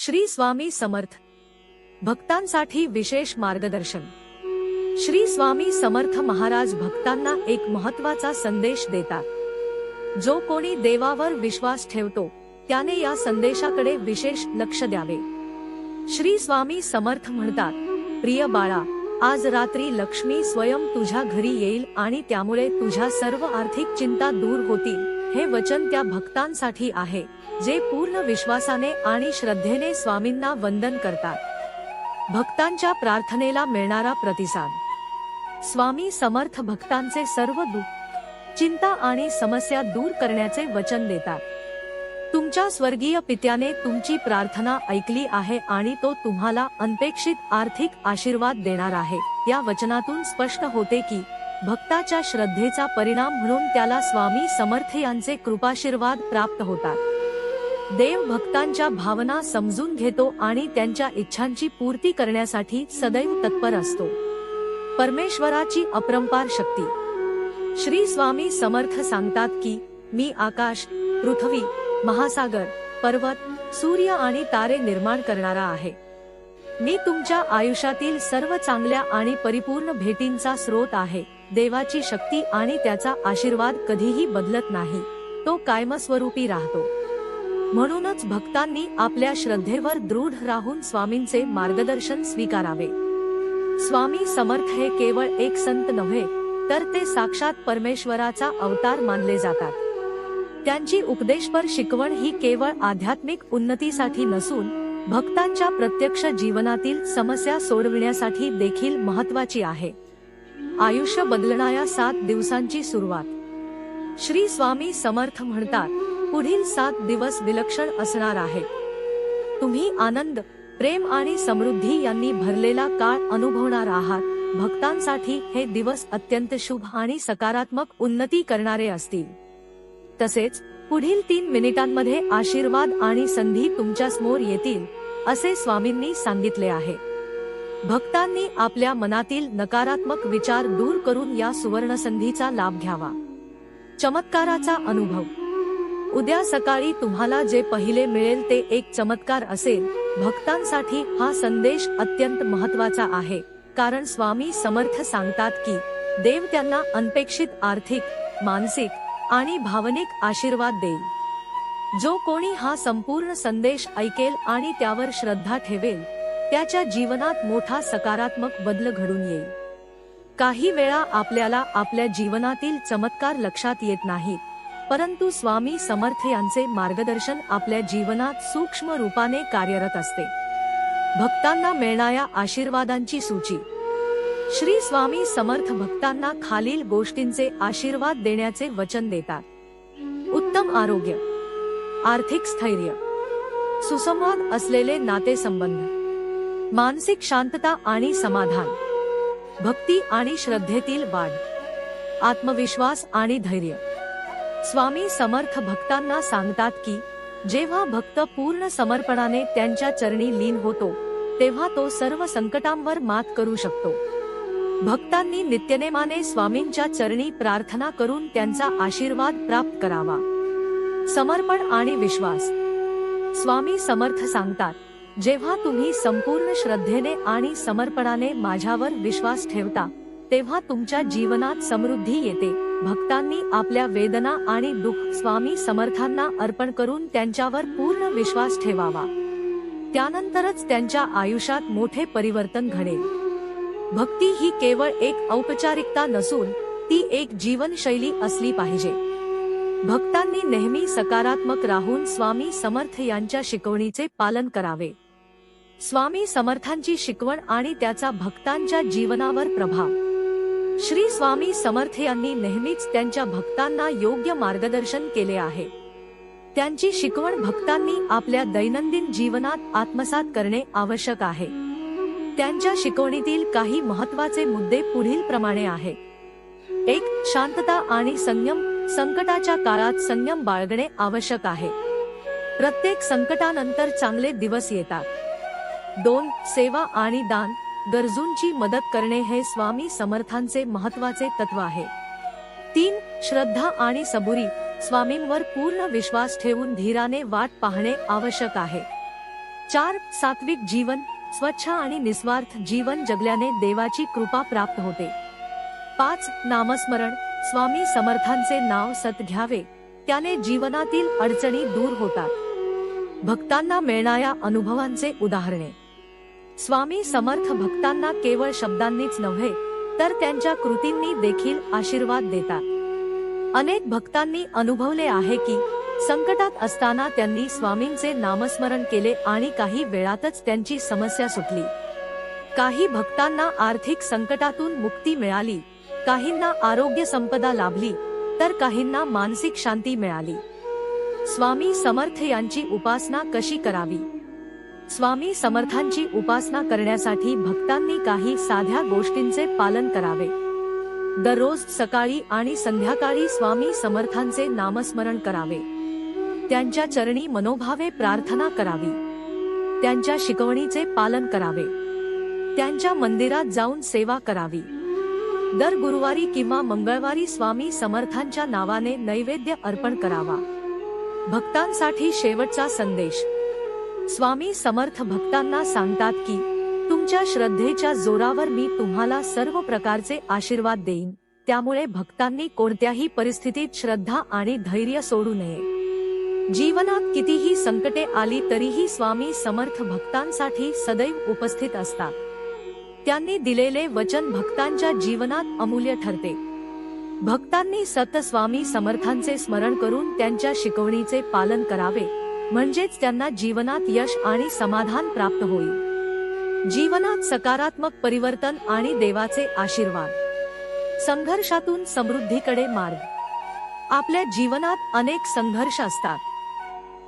श्री स्वामी समर्थ भक्तांसाठी विशेष मार्गदर्शन। श्री स्वामी समर्थ महाराज भक्तांना एक महत्त्वाचा संदेश देतात। जो कोणी देवावर विश्वास ठेवतो त्याने या संदेशाकडे विशेष लक्ष द्यावे। श्री स्वामी समर्थ म्हणतात, प्रिय बाळा, आज रात्री लक्ष्मी स्वयं तुझ्या घरी येईल आणि त्यामुळे तुझ्या सर्व आर्थिक चिंता दूर होतील। हे वचन त्या भक्तांसाठी आहे जे पूर्ण विश्वासाने आणि श्रद्धेने स्वामींना वंदन करतात। भक्तांच्या प्रार्थनेला मिळणारा प्रतिसाद। स्वामी समर्थ भक्तांचे सर्व दुःख, चिंता आणि समस्या दूर करण्याचे वचन देतात। तुमच्या स्वर्गीय पित्याने तुमची प्रार्थना ऐकली आहे आणि तो तुम्हाला अनपेक्षित आर्थिक आशीर्वाद देणार आहे। या वचनातून स्पष्ट होते की भक्ताच्या श्रद्धेचा परिणाम म्हणून त्याला स्वामी समर्थ यांचे कृपाशीर्वाद प्राप्त होतात। देव भक्तांच्या भावना समजून घेतो आणि त्यांच्या इच्छांची पूर्ती करण्यासाठी सदैव तत्पर असतो। परमेश्वराची अपरंपार शक्ती। श्री स्वामी समर्थ सांगतात की मी आकाश, पृथ्वी, महासागर, पर्वत, सूर्य आणि तारे निर्माण करणारा आहे। मी तुमच्या आयुष्यातील सर्व चांगल्या आणि परिपूर्ण भेटींचा स्रोत आहे। देवाची शक्ती आणि त्याचा आशीर्वाद कधीही बदलत नाही, तो कायमस्वरूपी राहतो। म्हणूनच भक्तांनी आपल्या श्रद्धेवर दृढ राहून स्वामींचे मार्गदर्शन स्वीकारावे। स्वामी समर्थ हे केवळ एक संत नव्हे, तर ते साक्षात परमेश्वराचा अवतार मानले जातात। त्यांची उपदेशपर शिकवण ही केवळ आध्यात्मिक उन्नतीसाठी नसून भक्तांच्या प्रत्यक्ष जीवनातील समस्या सोडविण्यासाठी देखील महत्त्वाची आहे। आयुष्य बदलणाऱ्या 7 दिवसांची सुरुवात। श्री स्वामी समर्थ म्हणतात, पुढील 7 दिवस विलक्षण असणार आहेत। तुम्ही आनंद, प्रेम आणि समृद्धी यांनी भरलेला काळ अनुभवणार आहात। भक्तांसाठी हे दिवस अत्यंत शुभ आणि सकारात्मक उन्नती करणारे असतील। तसेच पुढील 3 मिनिटांमध्ये आशीर्वाद आणि संधी तुमच्या समोर येतील, असे स्वामींनी सांगितले आहे। भक्तांनी आपल्या मनातील नकारात्मक विचार दूर करून या सुवर्णसंधीचा लाभ घ्यावा। चमत्काराचा अनुभव। उद्या सकाळी तुम्हाला जे पहिले मिळेल ते एक चमत्कार असेल। भक्तांसाठी हा संदेश अत्यंत महत्त्वाचा आहे, कारण स्वामी समर्थ सांगतात की देव त्यांना अनपेक्षित आर्थिक, मानसिक आणि भावनिक आशीर्वाद देईल। जो कोणी हा संपूर्ण संदेश ऐकेल आणि त्यावर श्रद्धा ठेवेल, त्याच्या जीवनात मोठा सकारात्मक बदल घडून येईल। काही वेळा आपल्याला आपल्या जीवनातील चमत्कार लक्षात येत नाहीत, परंतु स्वामी समर्थ यांचे मार्गदर्शन आपल्या जीवनात सूक्ष्म रूपाने कार्यरत असते। भक्तांना मिळणाऱ्या आशीर्वादांची सूची। श्री स्वामी समर्थ भक्तांना खालील गोष्टींचे आशीर्वाद देण्याचे वचन देतात। उत्तम आरोग्य, आर्थिक स्थैर्य, सुसंवाद असलेले नातेसंबंध, मानसिक शांतता आणि समाधान, भक्ती आणि श्रद्धेतील वाढ, आत्मविश्वास आणि धैर्य। स्वामी समर्थ भक्तांना सांगतात की जेव्हा भक्त पूर्ण समर्पणाने त्यांच्या चरणी लीन होतो, तेव्हा तो सर्व संकटांवर मात करू शकतो। भक्तांनी नित्यनेमाने स्वामींच्या चरणी प्रार्थना करून त्यांचा आशीर्वाद प्राप्त करावा। समर्पण आणि विश्वास। स्वामी समर्थ सांगतात, जेव्हा तुम्ही संपूर्ण श्रद्धेने आणि समर्पणाने माझ्यावर विश्वास ठेवता, तेव्हा तुमच्या जीवनात समृद्धी येते। भक्तांनी आपल्या वेदना आणि दुःख स्वामी समर्थांना अर्पण करून त्यांच्यावर पूर्ण विश्वास ठेवावा। त्यानंतरच त्यांच्या आयुष्यात मोठे परिवर्तन घडेल। भक्ती ही केवळ एक औपचारिकता नसून ती एक जीवनशैली असली पाहिजे। भक्तांनी नेहमी सकारात्मक राहून स्वामी समर्थ यांच्या शिकवणीचे पालन करावे। स्वामी समर्थांची शिकवण आणि त्याचा भक्तांच्या जीवनावर प्रभाव। श्री स्वामी समर्थ यांनी नेहमीच त्यांच्या भक्तांना योग्य मार्गदर्शन केले आहे। त्यांची शिकवण भक्तांनी आपल्या दैनंदिन जीवनात आत्मसात करणे आवश्यक आहे। त्यांच्या शिकवणीतील काही महत्त्वाचे मुद्दे पुढील प्रमाणे आहेत। 1. शांतता आणि संयम। संकटाच्या काळात संयम बाळगणे आवश्यक आहे। प्रत्येक संकटानंतर चांगले दिवस येतात। 2. सेवा आणि दान। गरजूंची मदत करणे हे स्वामी समर्थांचे महत्त्वाचे तत्व आहे। 3. श्रद्धा आणि सबुरी। स्वामींवर पूर्ण विश्वास ठेवून धीराने वाट पाहणे आवश्यक आहे। 4. सात्विक जीवन, स्वच्छ आणि निस्वार्थ जीवन जगल्याने देवाची कृपा प्राप्त होते. 5. नामस्मरण, स्वामी समर्थांचे नाव सत घ्यावे, त्याने जीवनातील अडचणी दूर होतात. भक्तांना मिळणाऱ्या अनुभवांचे उदाहरणे. स्वामी समर्थ भक्तांना केवळ शब्दांनीच नव्हे तर त्यांच्या कृतींनी देखील आशीर्वाद देतात. अनेक भक्तांनी अनुभवले आहे की संकटात असताना त्यांनी स्वामींचे नामस्मरण केले आणि काही वेळातच त्यांची समस्या सुटली. काही भक्तांना आर्थिक संकटातून मुक्ती मिळाली, काहींना आरोग्य संपदा लाभली, तर काहींना मानसिक शांती मिळाली. स्वामी समर्थ यांची उपासना कशी करावी? स्वामी समर्थांची उपासना करण्यासाठी भक्तांनी काही साध्या गोष्टींचे पालन करावे. दररोज सकाळी आणि संध्याकाळी स्वामी समर्थांचे नामस्मरण करावे. त्यांच्या चरणी मनोभावे प्रार्थना करावी. त्यांच्या शिकवणीचे पालन करावे. त्यांच्या मंदिरात जाऊन सेवा करावी. दर गुरुवारी किंवा मंगळवारी स्वामी समर्थांच्या नावाने नैवेद्य अर्पण करावा. भक्तांसाठी शेवटचा संदेश. स्वामी समर्थ भक्तांना सांगतात की तुमच्या श्रद्धेच्या जोरावर मी तुम्हाला सर्व प्रकारचे आशीर्वाद देईन. त्यामुळे भक्तांनी कोणत्याही परिस्थितीत श्रद्धा आणि धैर्य सोडू नये. जीवनात कितीही संकटे आली तरीही स्वामी समर्थ भक्तांसाठी सदैव उपस्थित असतात. त्यांनी दिलेले वचन भक्तांच्या जीवनात अमूल्य ठरते. भक्तांनी सतत स्वामी समर्थांचे स्मरण करून त्यांच्या शिकवणीचे पालन करावे, म्हणजेच त्यांना जीवनात यश आणि समाधान प्राप्त होईल. जीवनात सकारात्मक परिवर्तन आणि देवाचे आशीर्वाद. संघर्षातून समृद्धीकडे मार्ग. आपल्या जीवनात अनेक संघर्ष असतात.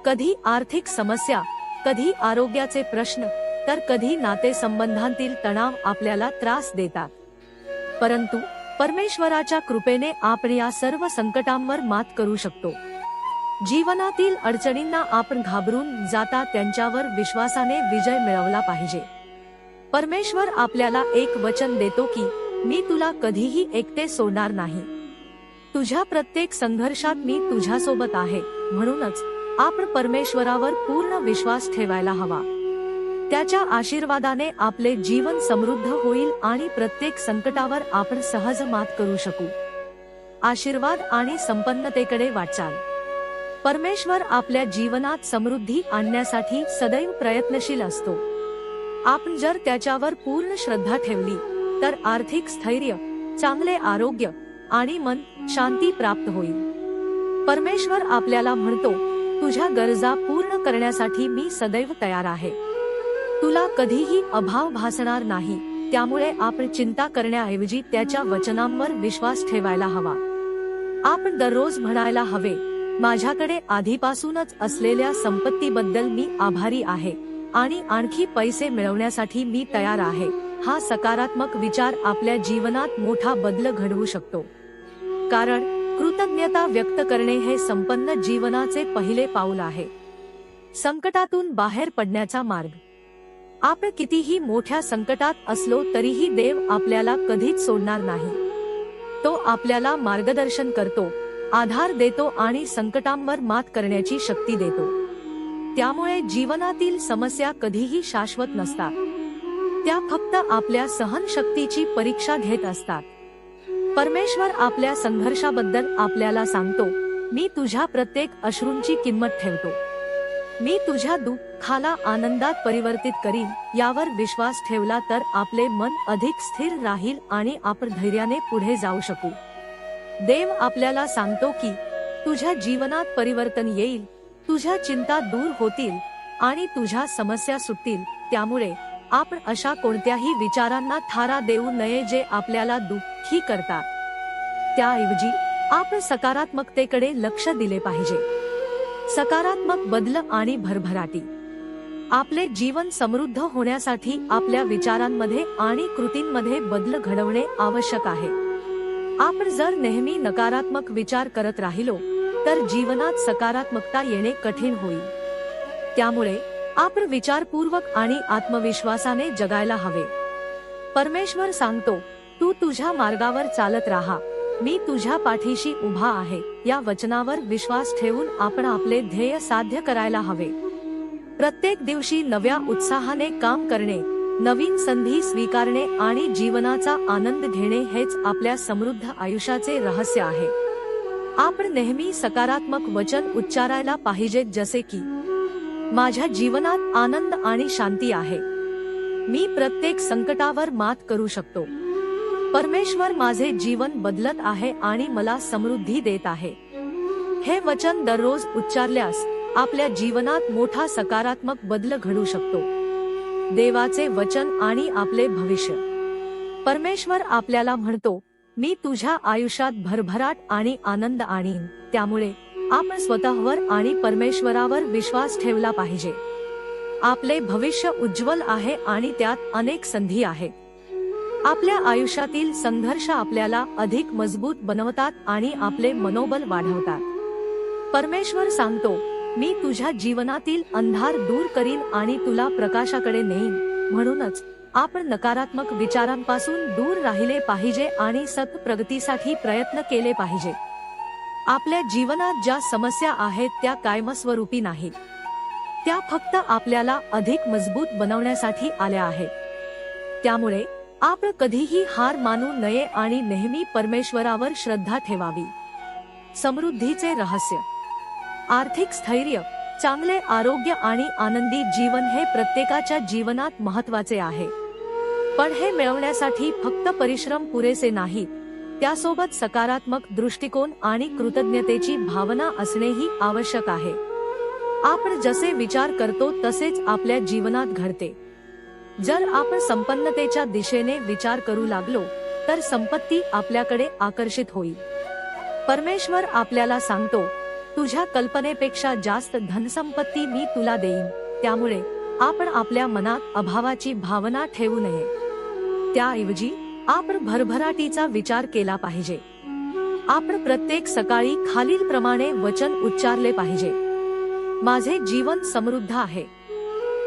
कधी आर्थिक समस्या, कधी आरोग्याचे प्रश्न, तर कधी नातेसंबंधांतील तणाव आपल्याला त्रास देतात. परंतु परमेश्वराच्या कृपेने आपण या सर्व संकटांवर मात करू शकतो. जीवनातील अडचणींना आपण घाबरून जाता त्यांच्यावर विश्वासाने विजय मिळवला पाहिजे. परमेश्वर आपल्याला एक वचन देतो की मी तुला कधीही एकटे सोडणार नाही. तुझ्या प्रत्येक संघर्षात मी तुझ्यासोबत आहे. म्हणूनच आपण परमेश्वरावर पूर्ण विश्वास ठेवायला हवा. त्याच्या आशीर्वादाने आपले जीवन समृद्ध होईल आणि प्रत्येक संकटावर आपण सहज मात करू शकू. आशीर्वाद आणि संपन्नतेकडे वाटचाल. परमेश्वर आपल्या जीवनात समृद्धी आणण्यासाठी सदैव प्रयत्नशील असतो. आपण जर त्याच्यावर पूर्ण श्रद्धा ठेवली तर आर्थिक स्थैर्य, चांगले आरोग्य आणि मन शांती प्राप्त होईल. परमेश्वर आपल्याला म्हणतो, तुझ्या गरजा पूर्ण करण्यासाठी मी सदैव तयार आहे. तुला कधीही अभाव भासणार नाही. त्यामुळे आपण चिंता करण्याऐवजी त्याच्या वचनांवर विश्वास ठेवायला हवा. आपण दररोज म्हणायला हवे, माझ्याकडे आधीपासूनच असलेल्या संपत्तीबद्दल मी आभारी आहे आणि आणखी पैसे मिळवण्यासाठी मी तयार आहे. हा सकारात्मक विचार आपल्या जीवनात मोठा बदल घडवू शकतो. कारण कृतज्ञता व्यक्त करणे हे संपन्न जीवनाचे पहिले पाऊल आहे. संकटातून बाहेर पडण्याचा मार्ग. आपण कितीही मोठ्या संकटात असलो तरीही देव आपल्याला कधीच सोडणार नाही. तो आपल्याला मार्गदर्शन करतो, आधार देतो आणि संकटांवर मात करण्याची शक्ती देतो. त्यामुळे जीवनातील समस्या कधीही शाश्वत नसतात. त्या फक्त आपल्या सहनशक्तीची परीक्षा घेत असतात. परमेश्वर आपल्या संघर्षाबद्दल आपल्याला सांगतो, मी तुझ्या प्रत्येक अश्रूंची किंमत ठेवतो. मी तुझ्या दुःखाला आनंदात परिवर्तित करीन. यावर विश्वास ठेवला तर आपले मन अधिक स्थिर राहील आणि आपण धैर्याने पुढे जाऊ शकू. देव आपल्याला सांगतो की तुझ्या जीवनात परिवर्तन येईल, तुझ्या चिंता दूर होतील आणि तुझ्या समस्या सुटतील. त्यामुळे आपण अशा कोणत्याही विचारांना थारा देऊ नये जे आपल्याला दुःखी करतात. त्याऐवजी आपण सकारात्मकतेकडे लक्ष दिले पाहिजे. सकारात्मक बदल आणि भरभराटी. आपले जीवन समृद्ध होण्यासाठी आपल्या विचारांमध्ये आणि कृतींमध्ये बदल घडवणे आवश्यक आहे. आपण जर नेहमी नकारात्मक विचार करत राहिलो तर जीवनात सकारात्मकता येणे कठीण होईल. त्यामुळे आपण विचारपूर्वक आणि आत्मविश्वासाने जगायला हवे. परमेश्वर सांगतो, तू तुझ्या मार्गावर चालत राहा, मी तुझ्या पाठीशी उभा आहे. या वचनावर विश्वास ठेवून आपण आपले ध्येय साध्य करायला हवे. प्रत्येक दिवशी नव्या उत्साहाने काम करणे, नवीन संधी स्वीकारणे आणि जीवनाचा आनंद घेणे हेच आपल्या समृद्ध आयुष्याचे रहस्य आहे. आपण नेहमी सकारात्मक वचन उच्चारायला पाहिजेत, जसे की माझ्या जीवनात आनंद आणि शांती आहे, मी प्रत्येक संकटावर मात करू शकतो, परमेश्वर माझे जीवन बदलत आहे आणि मला समृद्धी देत आहे. हे वचन दररोज उच्चारल्यास आपल्या जीवनात मोठा सकारात्मक बदल घडू शकतो. देवाचे वचन आणि आपले भविष्य. परमेश्वर आपल्याला म्हणतो, मी तुझ्या आयुष्यात भरभराट आणि आनंद आणीन. त्यामुळे आपण स्वतःवर आणि परमेश्वरावर विश्वास ठेवला पाहिजे. आपले भविष्य उज्ज्वल आहे आणि त्यात अनेक संधी आहेत. आपल्या आयुष्यातील संघर्ष आपल्याला अधिक मजबूत बनवतात आणि आपले मनोबल वाढवतात. परमेश्वर सांगतो, मी तुझ्या जीवनातील अंधार दूर करीन आणि तुला प्रकाशाकडे नेईन. म्हणूनच आपण नकारात्मक विचारांपासून दूर राहिले पाहिजे आणि सतत प्रगतीसाठी प्रयत्न केले पाहिजे. आपल्या जीवनात ज्या समस्या आहेत त्या कायमस्वरूपी नाहीत, त्या फक्त आपल्याला अधिक मजबूत बनवण्यासाठी आल्या आहेत. त्यामुळे आपण कधीही हार मानू नये आणि नेहमी परमेश्वरावर श्रद्धा ठेवावी. समृद्धीचे रहस्य. आर्थिक स्थैर्य, चांगले आरोग्य आणि आनंदी जीवन हे प्रत्येकाच्या जीवनात महत्त्वाचे आहे. पण हे मिळवण्यासाठी फक्त परिश्रम पुरेसे नाहीत, त्यासोबत सकारात्मक दृष्टिकोन आणि कृतज्ञतेची भावना असणेही आवश्यक आहे. आपण जसे विचार करतो तसेच आपल्या जीवनात घडते. जर आपण संपन्नतेच्या दिशेने विचार करू लागलो तर संपत्ती आपल्याकडे आकर्षित होईल. परमेश्वर आपल्याला सांगतो, तुझ्या कल्पनेपेक्षा जास्त धनसंपत्ती मी तुला देईन. त्यामुळे आपण आपल्या मनात अभावाची भावना ठेवू नये. त्याऐवजी आपण भरभराटीचा विचार केला पाहिजे. आपण प्रत्येक सकाळी खालीलप्रमाणे वचन उच्चारले पाहिजे. माझे जीवन समृद्ध आहे,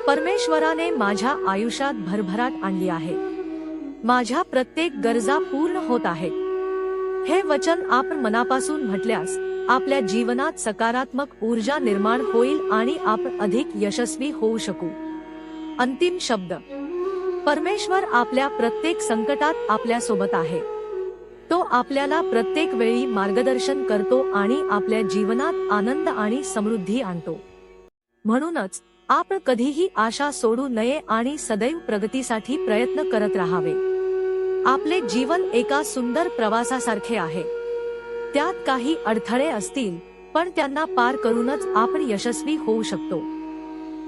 परमेश्वराने माझ्या आयुष्यात भरभराट आणली आहे, माझ्या प्रत्येक गरजा पूर्ण होत आहेत. हे वचन आपण मनापासून म्हटल्यास आपल्या जीवनात सकारात्मक ऊर्जा निर्माण होईल आणि आपण अधिक यशस्वी होऊ शकू. अंतिम शब्द. परमेश्वर आपल्या प्रत्येक संकटात आपल्या सोबत आहे. तो आपल्याला प्रत्येक वेळी मार्गदर्शन करतो आणि आपल्या जीवनात आनंद आणि समृद्धी आणतो. म्हणूनच आपण कधीही आशा सोडू नये आणि सदैव प्रगतीसाठी प्रयत्न करत राहावे. आपले जीवन एका सुंदर प्रवासासारखे आहे. त्यात काही अडथळे असतील, पण त्यांना पार करूनच आपण यशस्वी होऊ शकतो.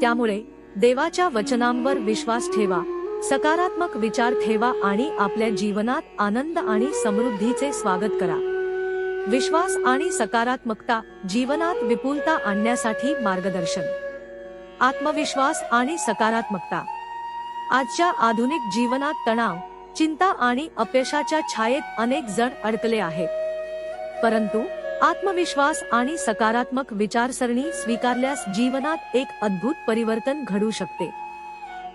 त्यामुळे देवाच्या वचनांवर विश्वास ठेवा, सकारात्मक विचार ठेवा आणि आपल्या जीवनात आनंद आणि समृद्धीचे स्वागत करा. विश्वास आणि सकारात्मकता जीवनात विपुलता आणण्यासाठी मार्गदर्शन. आत्मविश्वास आणि सकारात्मकता. आजच्या आधुनिक जीवनात तणाव, चिंता आणि अपयशाच्या छायेत अनेक जण अडकले आहेत. परंतु आत्मविश्वास आणि सकारात्मक विचारसरणी स्वीकारल्यास जीवनात एक अद्भुत परिवर्तन घडू शकते.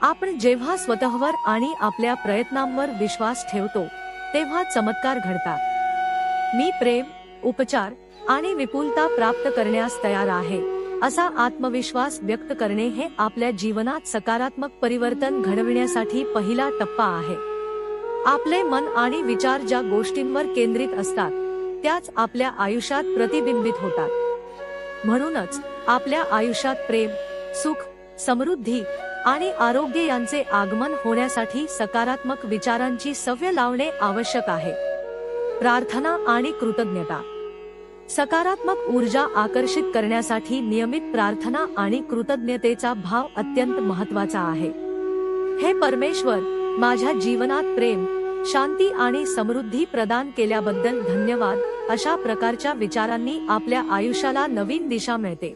आपण जेव्हा स्वतःवर आणि आपल्या प्रयत्नांवर विश्वास ठेवतो तेव्हा चमत्कार घडतात. मी प्रेम, उपचार आणि विपुलता प्राप्त करण्यास तयार आहे, असा आत्मविश्वास व्यक्त करणे हे आपल्या जीवनात सकारात्मक परिवर्तन घडविण्यासाठी पहिला टप्पा आहे. आपले मन आणि विचार ज्या गोष्टींवर केंद्रित असतात त्याच आपल्या आयुष्यात प्रतिबिंबित होतात. म्हणूनच आपल्या आयुष्यात प्रेम, सुख, समृद्धी आणि आरोग्य यांचे आगमन होण्यासाठी सकारात्मक विचारांची सवय लावणे आवश्यक आहे. प्रार्थना आणि कृतज्ञता. सकारात्मक ऊर्जा आकर्षित करण्यासाठी नियमित प्रार्थना आणि कृतज्ञतेचा भाव अत्यंत महत्त्वाचा आहे. हे परमेश्वर, माझ्या जीवनात प्रेम, शांती आणि समृद्धी प्रदान केल्याबद्दल धन्यवाद, अशा प्रकारच्या विचारांनी आपल्या आयुष्याला नवीन दिशा मिळते.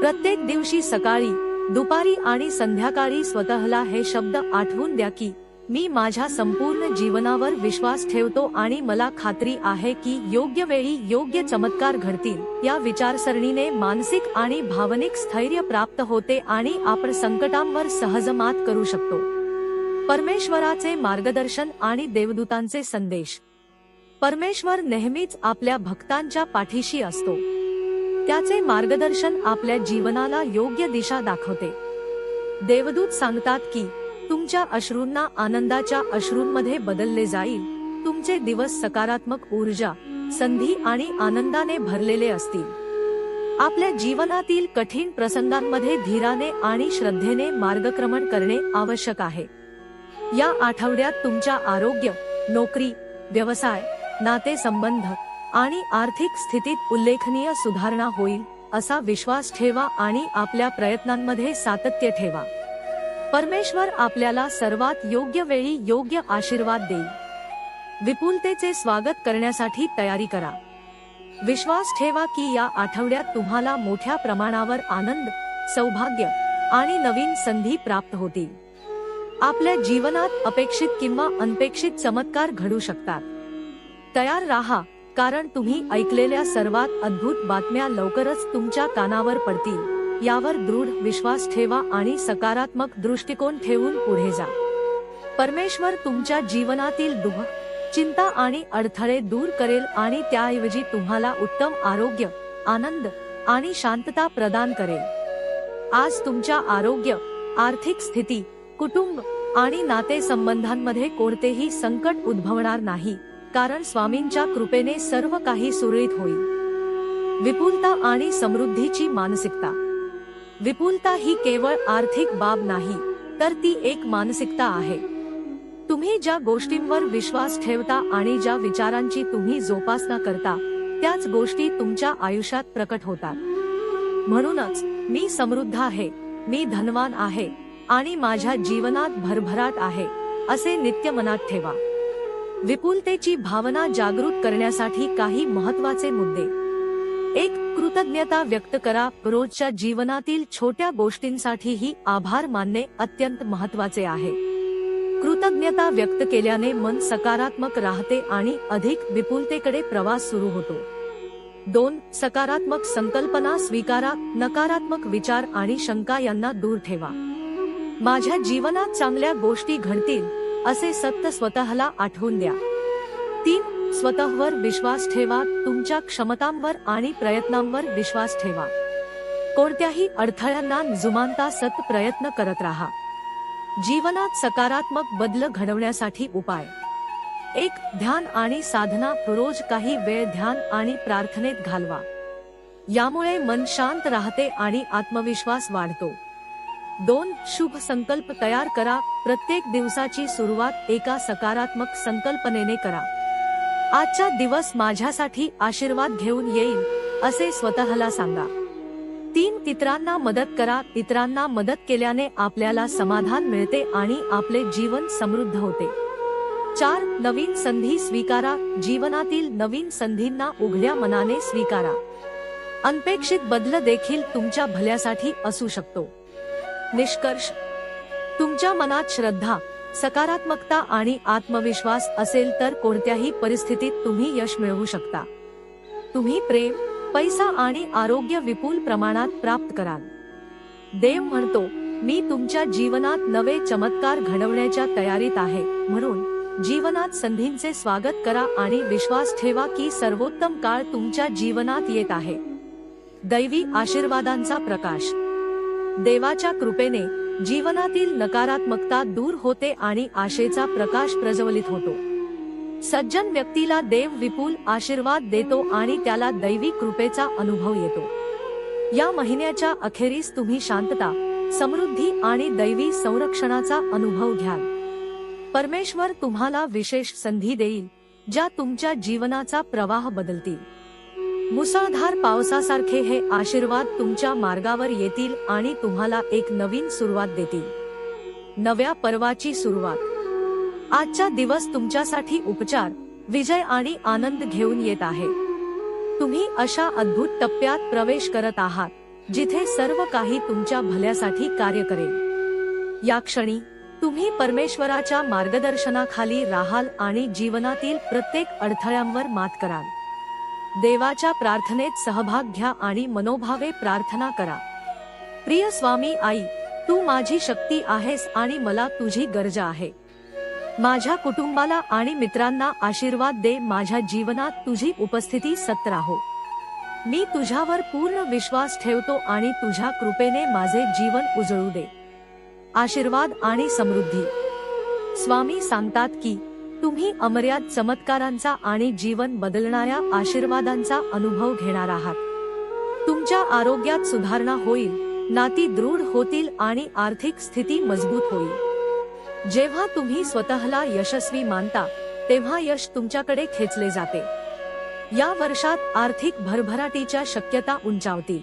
प्रत्येक दिवशी सकाळी, दुपारी आणि संध्याकाळी स्वतःला हे शब्द आठवून द्या की मी माझ्या संपूर्ण जीवनावर विश्वास ठेवतो आणि मला खात्री आहे की योग्य वेळी योग्य चमत्कार घडतील. या विचारसरणीने मानसिक आणि भावनिक स्थैर्य प्राप्त होते आणि आपण संकटांवर सहज मात करू शकतो. परमेश्वराचे मार्गदर्शन आणि देवदूतांचे संदेश. परमेश्वर नेहमीच आपल्या भक्तांच्या पाठीशी असतो. त्याचे मार्गदर्शन आपल्या जीवनाला योग्य दिशा दाखवते. देवदूत सांगतात की तुमच्या अश्रूंना आनंदाच्या अश्रूंमध्ये बदलले जाईल. तुमचे दिवस सकारात्मक ऊर्जा, संधी आणि आनंदाने भरलेले असतील. आपल्या जीवनातील कठीण प्रसंगांमध्ये धीराने आणि श्रद्धेने मार्गक्रमण करणे आवश्यक आहे. या आठवड्यात तुमच्या आरोग्य, नोकरी, व्यवसाय, नातेसंबंध आणि आर्थिक स्थितीत उल्लेखनीय सुधारणा होईल असा विश्वास ठेवा आणि आपल्या प्रयत्नांमध्ये सातत्य ठेवा. परमेश्वर आपल्याला सर्वात योग्य वेळी योग्य आशीर्वाद देईल. विपुलतेचे स्वागत करण्यासाठी तयारी करा. विश्वास ठेवा की या आठवड्यात तुम्हाला मोठ्या प्रमाणावर आनंद, सौभाग्य आणि नवीन संधी प्राप्त होतील. आपल्या जीवनात अपेक्षित किंवा अनपेक्षित चमत्कार घडू शकतात. तयार राहा, कारण तुम्ही ऐकलेल्या सर्वात अद्भुत बातम्या लवकरच तुमच्या कानावर पडतील. यावर दृढ विश्वास ठेवा आणि सकारात्मक दृष्टिकोन ठेवून पुढे जा. परमेश्वर तुमच्या जीवनातील दुःख, चिंता आणि अडथळे दूर करेल आणि त्याऐवजी तुम्हाला उत्तम आरोग्य, आनंद आणि शांतता प्रदान करेल. आज तुमच्या आरोग्य, आर्थिक स्थिती, कुटुंब आणि नातेसंबंधांमध्ये कोणतेही संकट उद्भवणार नाही, कारण स्वामींच्या कृपेने सर्व काही सुरळीत होईल. विपुलता आणि समृद्धीची मानसिकता. विपुलता ही केवळ आर्थिक बाब नाही, तर ती एक मानसिकता आहे. तुम्ही ज्या गोष्टींवर विश्वास ठेवता आणि ज्या विचारांची तुम्ही जोपासना करता, त्याच गोष्टी तुमच्या आयुष्यात प्रकट होतात. म्हणूनच मी समृद्ध आहे, मी धनवान आहे आणि माझ्या जीवनात भरभराट आहे असे नित्य मनात ठेवा. विपुलतेची भावना जागृत करण्यासाठी काही महत्त्वाचे मुद्दे. 1. कृतज्ञता व्यक्त करा. रोजच्या जीवनातील छोट्या गोष्टींसाठीही आभार मानणे अत्यंत महत्त्वाचे आहे. कृतज्ञता व्यक्त केल्याने मन सकारात्मक राहते आणि अधिक विपुलतेकडे प्रवास सुरू होतो. 2. सकारात्मक संकल्पना स्वीकारा. नकारात्मक विचार आणि शंका यांना दूर ठेवा. माझ्या जीवनात चांगल्या गोष्टी घडतील असे सत्य स्वतःला आठवून द्या. 3. स्वतःवर विश्वास ठेवा. तुमच्या क्षमतांवर आणि प्रयत्नांवर विश्वास ठेवा. कोणत्याही अडथळ्यांना जुमानता सतत प्रयत्न करत राहा. जीवनात सकारात्मक बदल घडवण्यासाठी उपाय. 1. ध्यान आणि साधना. रोज काही वेळ ध्यान आणि प्रार्थनेत घालवा. यामुळे मन शांत राहते आणि आत्मविश्वास वाढतो. 2. शुभ संकल्प तयार करा. प्रत्येक दिवसाची सुरुवात एका सकारात्मक संकल्पनेने करा. आजचा दिवस माझ्यासाठी आशीर्वाद घेऊन येईल असे स्वतःला सांगा. 3. इतरांना मदत करा. इतरांना मदत केल्याने आपल्याला समाधान मिळते आणि आपले जीवन समृद्ध होते. 4. नवीन संधी स्वीकारा. जीवनातील नवीन संधींना उघड्या मनाने स्वीकारा. अनपेक्षित बदल देखील तुमच्या भल्यासाठी असू शकतो. निष्कर्ष. तुमच्या मनात श्रद्धा, सकारात्मकता आणि आत्मविश्वास असेल तर कोणत्याही परिस्थितीत तुम्ही यश मिळवू शकता. तुम्ही प्रेम, पैसा आणि आरोग्य विपुल प्रमाणात प्राप्त कराल. देव म्हणतो, मी तुमच्या जीवनात नवे चमत्कार घडवण्याच्या तयारीत आहे. म्हणून जीवनात संधींचे स्वागत करा आणि विश्वास ठेवा की सर्वोत्तम काळ तुमच्या जीवनात येत आहे. दैवी आशीर्वादांचा प्रकाश. देवाच्या कृपेने जीवनातील नकारात्मकता दूर होते आणि आशेचा प्रकाश प्रज्वलित होतो. सज्जन व्यक्तीला देव विपुल आशीर्वाद देतो आणि त्याला दैवी कृपेचा अनुभव येतो. या महिन्याच्या अखेरीस तुम्ही शांतता, समृद्धी आणि दैवी संरक्षणाचा अनुभव घ्याल. परमेश्वर तुम्हाला विशेष संधी देईल, ज्या तुमच्या जीवनाचा प्रवाह बदलतील. मुसळधार पावसासारखे हे आशीर्वाद तुमच्या मार्गावर येतील आणि तुम्हाला एक नवीन सुरुवात देतील. नव्या पर्वाची सुरुवात. आजचा दिवस तुमच्यासाठी उपचार, विजय आणि आनंद घेऊन येत आहे. तुम्ही अशा अद्भुत टप्प्यात प्रवेश करत आहात, जिथे सर्व काही तुमच्या भल्यासाठी कार्य करेल. या क्षणी तुम्ही परमेश्वराच्या मार्गदर्शनाखाली राहाल आणि जीवनातील प्रत्येक अडथळ्यांवर मात कराल. देवाच्या प्रार्थनेत सहभाग घ्या आणि मनोभावे प्रार्थना करा. प्रिय स्वामी आई, तू माझी शक्ती आहेस आणि मला तुझी गरज आहे. माझ्या कुटुंबाला आणि मित्रांना आशीर्वाद दे. माझ्या जीवनात तुझी उपस्थिती सतत राहो. मी तुझ्यावर पूर्ण विश्वास ठेवतो आणि तुझ्या कृपेने माझे जीवन उजळू दे. आशीर्वाद आणि समृद्धी. स्वामी सांगतात की तुम्ही अमर्याद चमत्कारांचा आणि जीवन बदलणाऱ्या आशीर्वादांचा अनुभव घेणार आहात. तुमच्या आरोग्यात सुधारणा होईल, नाती दृढ होतील आणि आर्थिक स्थिती मजबूत होईल. जेव्हा तुम्ही स्वतःला यशस्वी मानता तेव्हा यश तुमच्याकडे खेचले जाते. या वर्षात आर्थिक भरभराटीच्या शक्यता उंचावतील.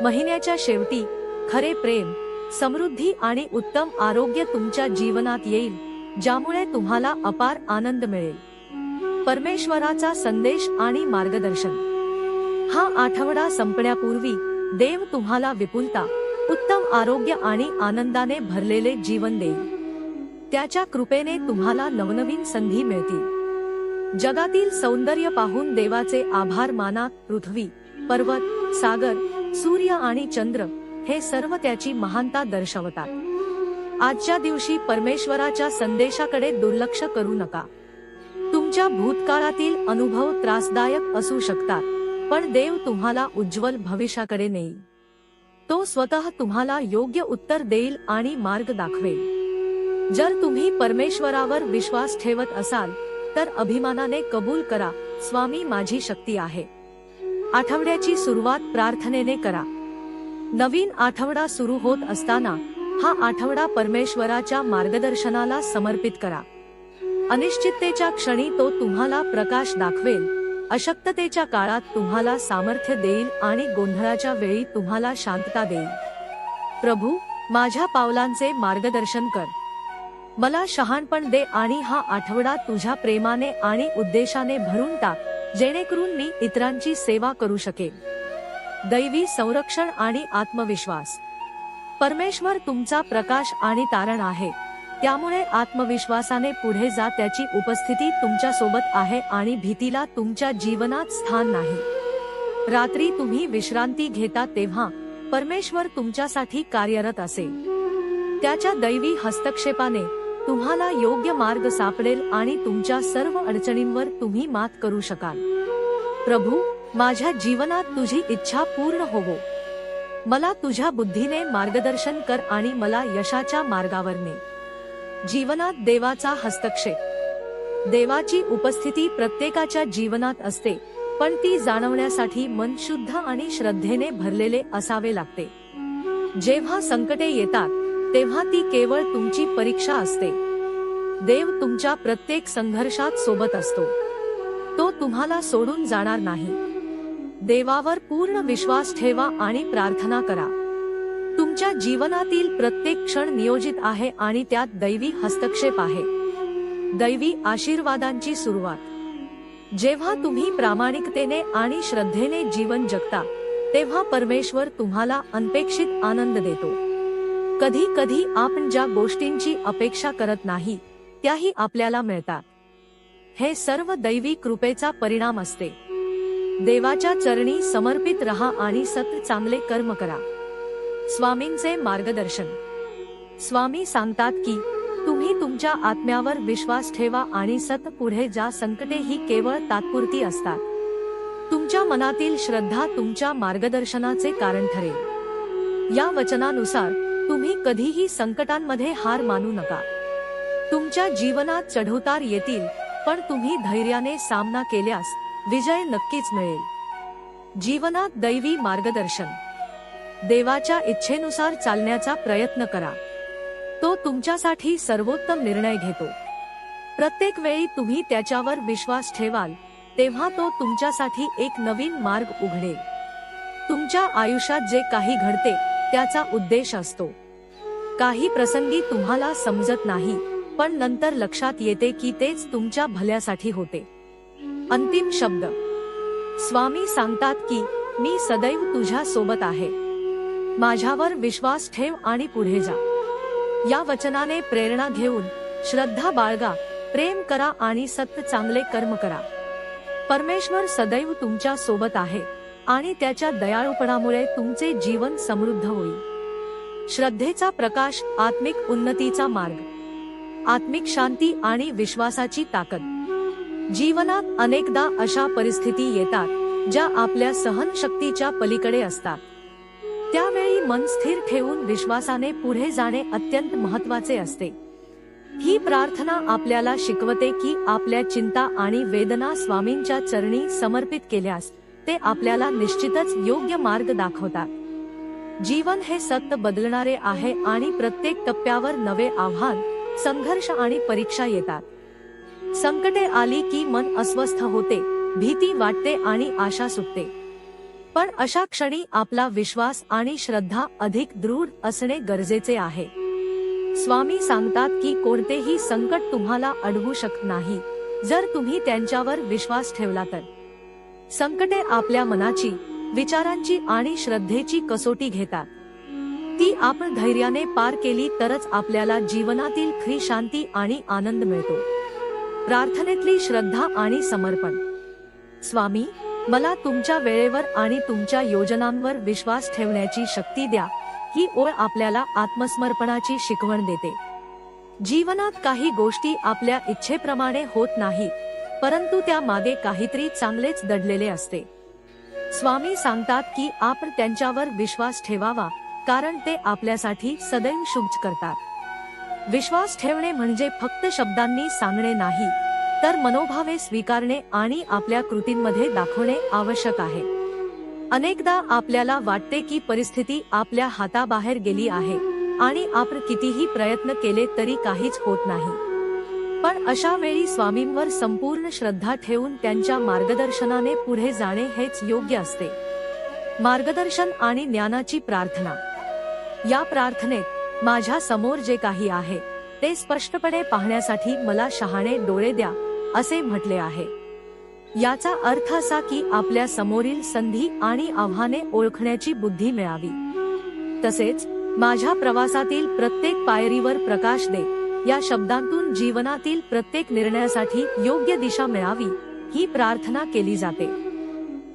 महिन्याच्या शेवटी खरे प्रेम, समृद्धी आणि उत्तम आरोग्य तुमच्या जीवनात येईल, ज्यामुळे तुम्हाला अपार आनंद मिळेल. परमेश्वराचा संदेश आणि मार्गदर्शन. हा आठवडा संपण्यापूर्वी देव तुम्हाला विपुलता, उत्तम आरोग्य आणि आनंदाने भरलेले जीवन देईल. त्याच्या कृपेने तुम्हाला नवनवीन संधी मिळतील. जगातील सौंदर्य पाहून देवाचे आभार माना. पृथ्वी, पर्वत, सागर, सूर्य आणि चंद्र हे सर्व त्याची महानता दर्शवतात. आजच्या दिवशी परमेश्वराच्या संदेशाकडे दुर्लक्ष करू नका. तुमच्या भूतकाळातील अनुभव त्रासदायक असू शकतात, पण देव तुम्हाला उज्ज्वल भविष्याकडे नेईल. तो स्वतः तुम्हाला योग्य उत्तर देईल आणि मार्ग दाखवेल. जर तुम्ही परमेश्वरावर विश्वास ठेवत असाल तर अभिमानाने कबूल करा, स्वामी माझी शक्ती आहे. आठवड्याची सुरुवात प्रार्थनेने करा. नवीन आठवडा सुरू होत असताना हा आठवडा परमेश्वराच्या मार्गदर्शनाला समर्पित करा. अनिश्चिततेच्या क्षणी तो तुम्हाला प्रकाश दाखवेल, अशक्ततेच्या काळात तुम्हाला सामर्थ्य देईल आणि गोंधळाच्या वेळी तुम्हाला शांतता देईल. प्रभू, माझ्या पावलांचे मार्गदर्शन कर. मला शहाणपण दे आणि हा आठवडा तुझ्या प्रेमाने आणि उद्देशाने भरून टाक, जेणेकरून मी इतरांची सेवा करू शकेन. दैवी संरक्षण आणि आत्मविश्वास. परमेश्वर तुमचा प्रकाश आणि तारण आहे, त्यामुळे आत्मविश्वासाने पुढे जा. त्याची उपस्थिती तुमच्या सोबत आहे आणि भीतीला तुमच्या जीवनात स्थान नाही. रात्री तुम्ही विश्रांती घेता तेव्हा परमेश्वर तुमच्यासाठी कार्यरत असेल. त्याच्या दैवी हस्तक्षेपाने तुम्हाला योग्य मार्ग सापडेल आणि तुमच्या सर्व अडचणींवर तुम्ही मात करू शकाल. प्रभू, माझ्या जीवनात तुझी इच्छा पूर्ण होवो. मला तुझ्या बुद्धीने मार्गदर्शन कर आणि मला यशाच्या मार्गावर ने. जीवनात देवाचा हस्तक्षेप. देवाची उपस्थिती प्रत्येकाच्या जीवनात असते, पण ती जाणवण्यासाठी मन शुद्ध आणि श्रद्धेने भरलेले असावे लागते. जेव्हा संकटे येतात तेव्हा ती केवळ तुमची परीक्षा असते. देव तुमच्या प्रत्येक संघर्षात सोबत असतो. तो तुम्हाला सोडून जाणार नाही. देवावर पूर्ण विश्वास ठेवा आणि प्रार्थना करा. तुमच्या जीवनातील प्रत्येक क्षण नियोजित आहे आणि त्यात दैवी हस्तक्षेप आहे. दैवी आशीर्वादांची सुरुवात. जेव्हा तुम्ही प्रामाणिकतेने आणि श्रद्धेने जीवन जगता तेव्हा परमेश्वर तुम्हाला अनपेक्षित आनंद देतो. कधी कधी आपण ज्या गोष्टींची अपेक्षा करत नाही त्याही आपल्याला मिळतात. हे सर्व दैवी कृपेचा परिणाम असते. देवाच्या चरणी समर्पित रहा आणि सतत चांगले कर्म करा. स्वामींचे मार्गदर्शन. स्वामी सांगतात की तुम्ही तुमच्या आत्म्यावर विश्वास ठेवा आणि सतत पुढे जा. संकटे ही केवळ तात्पुरती असतात. तुमच्या मनातील श्रद्धा तुमच्या मार्गदर्शनाचे कारण ठरेल. या वचनानुसार तुम्ही कधीही संकटांमध्ये हार मानू नका. तुमच्या जीवनात चढउतार येतील, पण तुम्ही धैर्याने सामना केल्यास विजय नक्कीच मिळेल. जीवनात दैवी मार्गदर्शन. देवाच्या इच्छेनुसार चालण्याचा प्रयत्न करा. तो तुमच्यासाठी सर्वोत्तम निर्णय घेतो. प्रत्येक वेळी तुम्ही त्याच्यावर विश्वास ठेवाल तेव्हा तो तुमच्यासाठी एक नवीन मार्ग उघडेल. तुमच्या आयुष्यात जे काही घडते त्याचा उद्देश असतो. काही प्रसंगी तुम्हाला समजत नाही, पण नंतर लक्षात येते की तेच तुमच्या भल्यासाठी होते. अंतिम शब्द. स्वामी सांगतात की मी सदैव तुझ्या सोबत आहे. माझ्यावर विश्वास ठेव आणि पुढे जा. या वचनाने प्रेरणा घेऊन श्रद्धा बाळगा, प्रेम करा आणि सतत चांगले कर्म करा. परमेश्वर सदैव तुमच्या सोबत आहे आणि त्याच्या दयाळूपणामुळे तुमचे जीवन समृद्ध होईल. श्रद्धेचा प्रकाश, आत्मिक उन्नतीचा मार्ग, आत्मिक शांती आणि विश्वासाची ताकद. जीवनात अनेकदा अशा परिस्थिती येतात ज्या आपल्या सहनशक्तीच्या पलीकडे असतात। त्यावेळी मन स्थिर ठेवून विश्वासाने पुढे जाणे अत्यंत महत्त्वाचे असते। ही प्रार्थना आपल्याला शिकवते की आपल्या चिंता आणि वेदना स्वामींच्या चरणी समर्पित केल्यास ते आपल्याला निश्चितच योग्य मार्ग दाखवतात। जीवन हे सतत बदलणारे आहे आणि प्रत्येक टप्प्यावर नवे आव्हान, संघर्ष आणि परीक्षा येतात। संकटे आली की मन अस्वस्थ होते, भीती वाटते आणि आशा सुटते। पण अशा क्षणी आपला विश्वास आणि श्रद्धा अधिक दृढ असणे गरजेचे आहे। स्वामी सांगतात की कोणतेही संकट तुम्हाला अडवू शकत नाही जर तुम्ही त्यांच्यावर विश्वास ठेवला तर। संकटे आपल्या मनाची, विचारांची आणि श्रद्धेची कसोटी घेतात। ती आपण धैर्याने पार केली तरच आपल्याला जीवनातील खरी शांती आणि आनंद मिळतो। प्रार्थनेतली श्रद्धा आणि समर्पण। स्वामी, मला तुमच्या वेळेवर आणि तुमच्या योजनांवर विश्वास ठेवण्याची शक्ती द्या। ही ओळ आपल्याला आत्मसमर्पणाची शिकवण देते। जीवनात काही गोष्टी आपल्या इच्छेप्रमाणे होत नाही, परंतु त्या मागे काहीतरी चांगलेच दडलेले असते। स्वामी सांगतात की आपण त्यांच्यावर विश्वास ठेवावा, कारण ते आपल्यासाठी सदैव शुभ करतात। विश्वास ठेवणे म्हणजे फक्त शब्दांनी सांगणे नाही, तर मनोभावे स्वीकारणे आणि आपल्या कृतींमध्ये दाखवणे आवश्यक आहे। अनेकदा आपल्याला वाटते की परिस्थिती आपल्या हाताबाहेर गेली आहे आणि आपण कितीही प्रयत्न केले तरी काहीच होत नाही। पण अशा वेळी स्वामींवर संपूर्ण श्रद्धा ठेवून त्यांच्या मार्गदर्शनाने पुढे जाणे हेच योग्य असते। मार्गदर्शन आणि ज्ञानाची प्रार्थना। या प्रार्थनेत माझ्या समोर जे काही आहे ते स्पष्टपणे पाहण्यासाठी मला शहाणे डोळे द्या, असे म्हटले आहे। याचा अर्थ असा की आपल्या समोरील संधी आणि आव्हाने ओळखण्याची बुद्धी मिळावी। तसेच माझ्या प्रवासातील प्रत्येक पायरीवर प्रकाश दे, या शब्दांतून जीवनातील प्रत्येक निर्णयासाठी योग्य दिशा मिळावी, ही प्रार्थना केली जाते।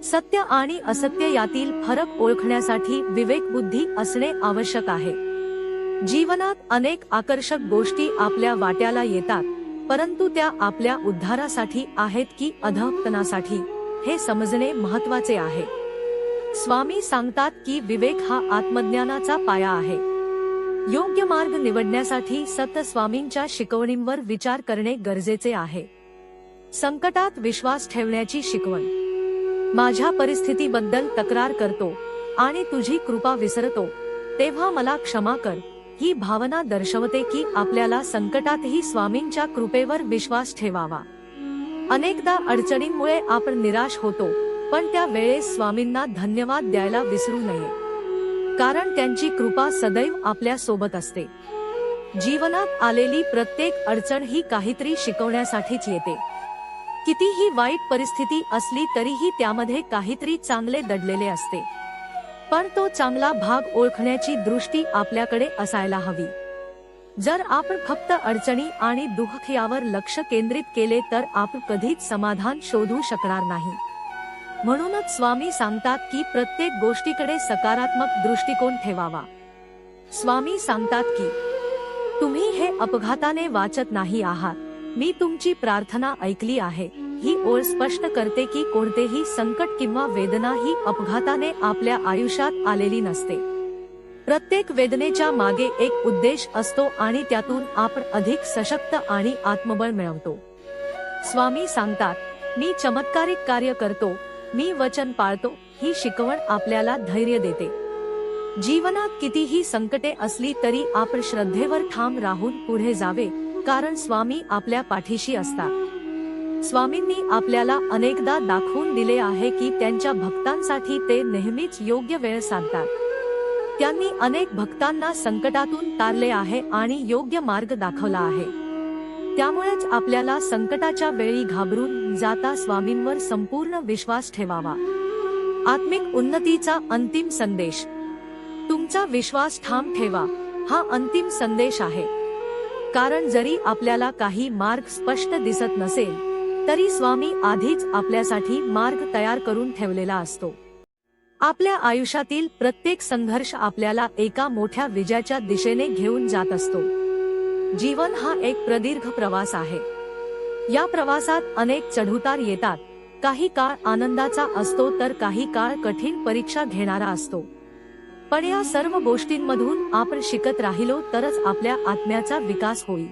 सत्य आणि असत्य यातील फरक ओळखण्यासाठी विवेकबुद्धी असणे आवश्यक आहे। जीवनात अनेक आकर्षक गोष्टी आपल्या वाट्याला येतात, परंतु त्या आपल्या उद्धारासाठी आहेत की अधःपतनासाठी, हे समजणे महत्त्वाचे आहे। स्वामी सांगतात की विवेक हा आत्मज्ञानाचा पाया आहे। योग्य मार्ग निवडण्यासाठी सतत स्वामींच्या शिकवणींवर विचार करणे गरजेचे आहे। संकटात विश्वास ठेवण्याची शिकवण। माझ्या परिस्थितीबद्दल तक्रार करतो आणि तुझी कृपा विसरतो, तेव्हा मला क्षमा कर, ही भावना दर्शवते की आपल्याला संकटातही स्वामींच्या कृपेवर विश्वास ठेवावा। अनेकदा अडचणींमुळे आपण निराश होतो, पण त्या वेळेस स्वामींना धन्यवाद द्यायला विसरू नये, कारण त्यांची कृपा सदैव आपल्या सोबत असते। जीवनात आलेली प्रत्येक अडचण ही काहीतरी शिकवण्यासाठीच येते। कितीही वाईट परिस्थिती असली तरीही त्यामध्ये काहीतरी चांगले दडलेले असते, पण तो चांगला भाग ओळखण्याची दृष्टी आपल्याकडे असायला हवी। जर आपण फक्त अडचणी आणि दुःख यावर लक्ष केंद्रित केले तर आपण कधीच समाधान शोधू शकणार नाही। म्हणूनच स्वामी सांगतात की प्रत्येक गोष्टीकडे सकारात्मक दृष्टिकोन ठेवावा। स्वामी सांगतात की तुम्ही हे अपघाताने वाचत नाही आहात, मी तुमची प्रार्थना ऐकली आहे। ही ओळ स्पष्ट करते की कोणतेही संकट किंवा वेदना ही अपघाताने आपल्या आयुष्यात आलेली नसते। प्रत्येक वेदनेच्या मागे एक उद्देश असतो आणि त्यातून आपण अधिक सशक्त आणि आत्मबळ मिळवतो। स्वामी सांगतात, मी चमत्कारिक कार्य करतो, मी वचन पाळतो, ही शिकवण आपल्याला धैर्य देते। जीवनात कितीही संकटे असली तरी आपण श्रद्धेवर ठाम राहून पुढे जावे, कारण स्वामी आपल्या पाठीशी असतात। स्वामींनी आपल्याला अनेकदा दाखवून दिले आहे की त्यांच्या भक्तांसाठी ते नेहमीच योग्य वेळ साधतात। त्यांनी अनेक भक्तांना संकटातून तारले आहे आणि योग्य मार्ग दाखवला आहे। त्यामुळेच आपल्याला संकटाच्या वेळी घाबरून जाता स्वामींवर संपूर्ण विश्वास ठेवावा। आत्मिक उन्नतीचा अंतिम संदेश। तुमचा विश्वास ठाम ठेवा, हा अंतिम संदेश आहे। कारण जरी आपल्याला काही मार्ग स्पष्ट दिसत नसेल तरी स्वामी आधीच आपल्यासाठी मार्ग तयार करून ठेवलेला असतो। आपल्या आयुष्यातील प्रत्येक संघर्ष आपल्याला एका मोठ्या विजयाच्या दिशेने घेऊन जात असतो। जीवन हा एक प्रदीर्घ प्रवास आहे। या प्रवासात अनेक चढउतार येतात, काही काळ आनंदाचा असतो तर काही काळ कठीण परीक्षा घेणारा असतो. पण या सर्व गोष्टींमधून आपण शिकत राहिलो तरच आपल्या आत्म्याचा विकास होईल.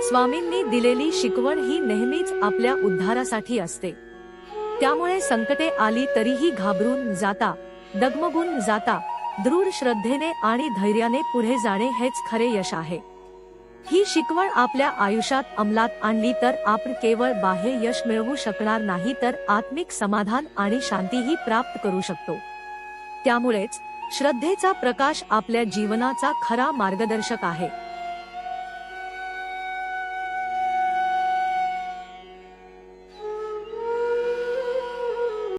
स्वामींनी दिलेली शिकवण ही नेहमीच आपल्या उद्धारासाठी असते. त्यामुळे संकटे आली तरीही घाबरून जाता, डगमगून जाता, दृढ श्रद्धेने आणि धैर्याने पुढे जाणे हेच खरे यश आहे. ही शिकवण आपल्या आयुष्यात अंमलात आणली तर आपण केवळ बाह्य यश मिळवू शकणार नाही तर आत्मिक समाधान आणि शांतीही प्राप्त करू शकतो. त्यामुळेच श्रद्धेचा प्रकाश आपल्या जीवनाचा खरा मार्गदर्शक आहे.